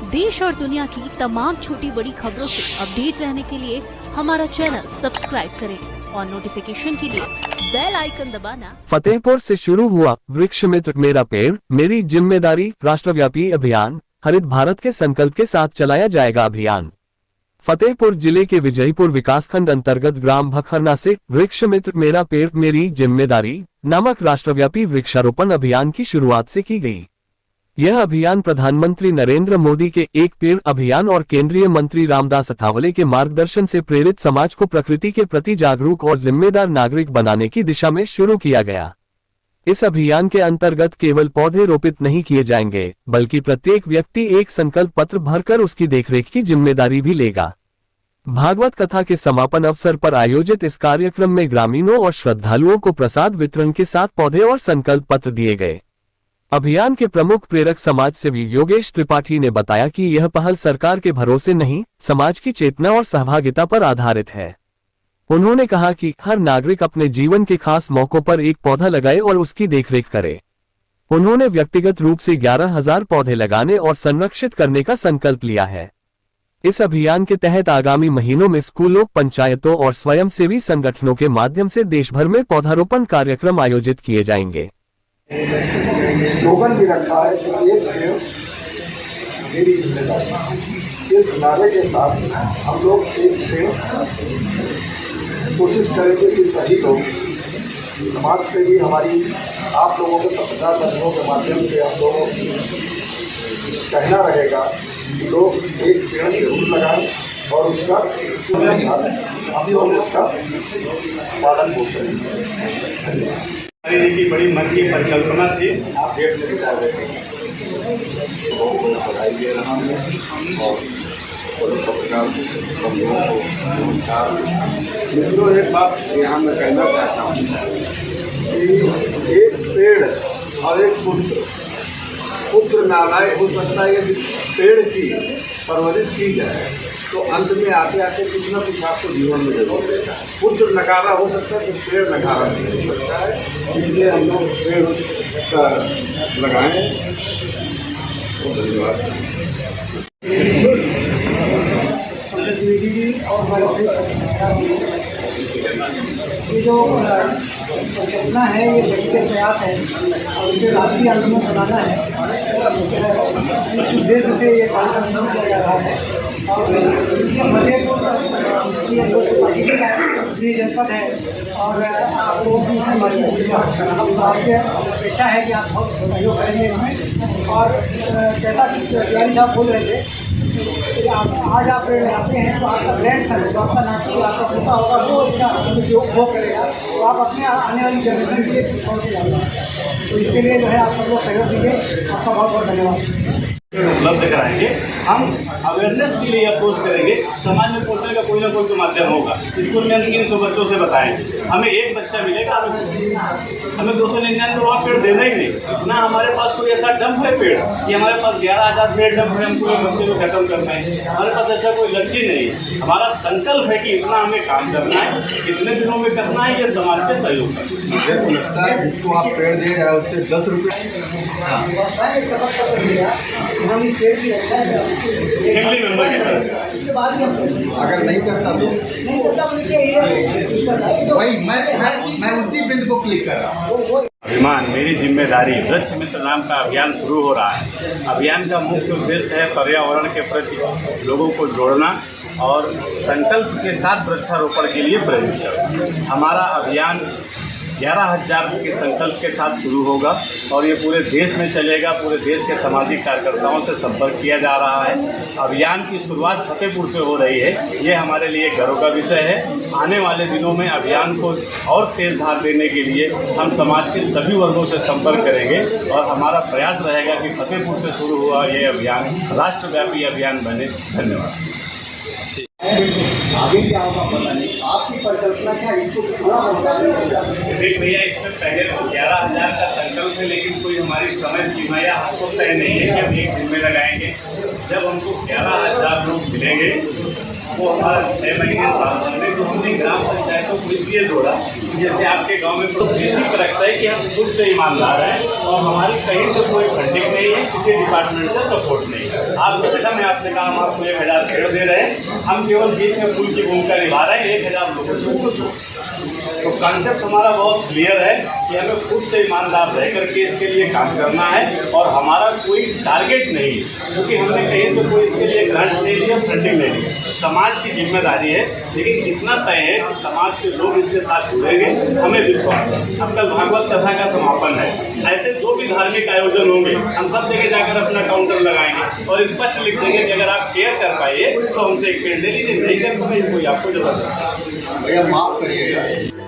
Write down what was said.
देश और दुनिया की तमाम छोटी बड़ी खबरों से अपडेट रहने के लिए हमारा चैनल सब्सक्राइब करें और नोटिफिकेशन के लिए बेल आइकन दबाना। फतेहपुर से शुरू हुआ वृक्ष मित्र मेरा पेड़ मेरी जिम्मेदारी राष्ट्रव्यापी अभियान। हरित भारत के संकल्प के साथ चलाया जाएगा अभियान। फतेहपुर जिले के विजयपुर विकासखंड अंतर्गत ग्राम भखरना से वृक्ष मित्र मेरा पेड़ मेरी जिम्मेदारी नामक राष्ट्रव्यापी वृक्षारोपण अभियान की शुरुआत से की गई। यह अभियान प्रधानमंत्री नरेंद्र मोदी के एक पेड़ अभियान और केंद्रीय मंत्री रामदास अठावले के मार्गदर्शन से प्रेरित समाज को प्रकृति के प्रति जागरूक और जिम्मेदार नागरिक बनाने की दिशा में शुरू किया गया। इस अभियान के अंतर्गत केवल पौधे रोपित नहीं किए जाएंगे, बल्कि प्रत्येक व्यक्ति एक संकल्प पत्र भरकर उसकी देखरेख की जिम्मेदारी भी लेगा। भागवत कथा के समापन अवसर पर आयोजित इस कार्यक्रम में ग्रामीणों और श्रद्धालुओं को प्रसाद वितरण के साथ पौधे और संकल्प पत्र दिए गए। अभियान के प्रमुख प्रेरक समाज सेवी योगेश त्रिपाठी ने बताया कि यह पहल सरकार के भरोसे नहीं, समाज की चेतना और सहभागिता पर आधारित है। उन्होंने कहा कि हर नागरिक अपने जीवन के खास मौकों पर एक पौधा लगाए और उसकी देखरेख करे। उन्होंने व्यक्तिगत रूप से 11,000 पौधे लगाने और संरक्षित करने का संकल्प लिया है। इस अभियान के तहत आगामी महीनों में स्कूलों, पंचायतों और स्वयंसेवी संगठनों के माध्यम से देश भर में पौधारोपण कार्यक्रम आयोजित किए जाएंगे। स्लोगन भी रखा है कि एक पेड़ मेरी जिम्मेदारी। इस नारे के साथ हम लोग एक पेड़ कोशिश करेंगे कि सभी लोग समाज से भी हमारी आप लोगों के पत्रकार बंधुओं के माध्यम से हम लोगों की कहना रहेगा कि लोग एक पेड़ जरूर लगाएं और उसका हम लोग उसका पालन पोषण करें। की बड़ी मन की परिकल्पना थी, आप डेट में विचार रखें। बधाई दे रहा हूँ और पत्रकार बंधुओं को नमस्कार। मित्रों, एक बात यहाँ मैं कहना चाहता हूँ कि एक पेड़ और एक पुत्र नालायक हो सकता है। यदि पेड़ की परवरिश की जाए तो अंत में आते आते कुछ ना कुछ आपको जीवन में जरूर देता है। पुत्र नकारा हो सकता है तो पेड़ नकारा नहीं हो सकता है। इसलिए हम लोग पेड़ का लगाएं। धन्यवाद। ये जो परिकल्पना है, ये व्यक्तिगत प्रयास है और इसे राष्ट्रीय आंदोलन बनाना है। इस उद्देश्य से ये कार्यक्रम शुरू किया जा रहा है और फतेहपुर जनपद है और आप लोगों की हमारी आपसे अपेक्षा है कि आप बहुत सहयोग करेंगे इसमें। और जैसा कि तिवारी साहब बोल रहे थे, आज आप पेड़ लगाते हैं तो आपका ग्रैंड सन, जो आपका नाती आपका पोता होगा, वो इसका उपयोग वो करेगा, तो आप अपने आने वाली जनरेशन के लिए कुछ छोड़ के जाएंगे। तो इसके लिए जो है आप सब लोग सहयोग दीजिए। आपका बहुत बहुत धन्यवाद। उपलब्ध कराएंगे, हम अवेयरनेस के लिए अप्रोच करेंगे। समाज में पहुंचने का कोई ना कोई तो माध्यम होगा। स्कूल में हम 300 बच्चों से बताएंगे, हमें एक बच्चा मिलेगा, हमें 299 और पेड़ देना ही नहीं ना। हमारे पास कोई ऐसा डंप है पेड़ कि हमारे पास 11,000 पेड़ डंप है, हम पूरे बच्चे को खत्म करना है। हमारे पास ऐसा कोई लक्ष्य नहीं है। हमारा संकल्प है कि इतना हमें काम करना है, कितने दिनों में करना है, ये समाज के सहयोग करना है। मुझे लगता है जिसको आप पेड़ दे रहे हैं उससे 10 रुपये अगर नहीं करता तो वही मैं उसी बिंदु को क्लिक कर रहा हूँ। अभियान मेरी जिम्मेदारी वृक्ष मित्र नाम का अभियान शुरू हो रहा है। अभियान का मुख्य उद्देश्य है पर्यावरण के प्रति लोगों को जोड़ना और संकल्प के साथ वृक्षारोपण के लिए प्रेरित करना। हमारा अभियान 11,000 के संकल्प के साथ शुरू होगा और ये पूरे देश में चलेगा। पूरे देश के सामाजिक कार्यकर्ताओं से संपर्क किया जा रहा है। अभियान की शुरुआत फतेहपुर से हो रही है, ये हमारे लिए गर्व का विषय है। आने वाले दिनों में अभियान को और तेज धार देने के लिए हम समाज के सभी वर्गों से संपर्क करेंगे और हमारा प्रयास रहेगा कि फतेहपुर से शुरू हुआ ये अभियान राष्ट्रव्यापी अभियान बने। धन्यवाद। आगे क्या होगा पता नहीं, आपकी परिकल्पना क्या इसको थोड़ा देख भैया, इसमें पहले 11,000 का संकल्प है, लेकिन कोई हमारी समय सीमा या हमको तय नहीं है कि हम एक दिन में लगाएंगे। जब हमको 11,000 लोग मिलेंगे वो हमारा 6 महीने साल भर में, तो हमने ग्राम पंचायतों को इसलिए जोड़ा जैसे आपके गांव में इसी पर रखता है कि हम खुद से ईमानदार हैं और हमारी कहीं से कोई फंडिंग नहीं है, किसी डिपार्टमेंट से सपोर्ट नहीं है। आप सोचा मैं आपने कहा हम आपको 1000 पेड़ दे रहे हैं, हम केवल बीच में पुल की भूमिका निभा रहे हैं 1000 लोगों से कुछ। तो कॉन्सेप्ट हमारा बहुत क्लियर है कि हमें खुद से ईमानदार रह करके इसके लिए काम करना है और हमारा कोई टारगेट नहीं है, क्योंकि हमने कहीं से कोई इसके लिए ग्रांट नहीं लिया, फंडिंग नहीं ली। समाज की जिम्मेदारी है, लेकिन इतना तय है कि समाज के लोग इसके साथ जुड़ेंगे, हमें विश्वास है। अब कल भागवत कथा का समापन है, ऐसे जो भी धार्मिक आयोजन होंगे हम सब जगह जाकर अपना काउंटर लगाएंगे और स्पष्ट लिख देंगे कि अगर आप केयर कर पाइए तो हमसे एक पेड़ ले लीजिए, नहीं कर पाइए कोई आपको जबरदस्त। भैया माफ करिएगा।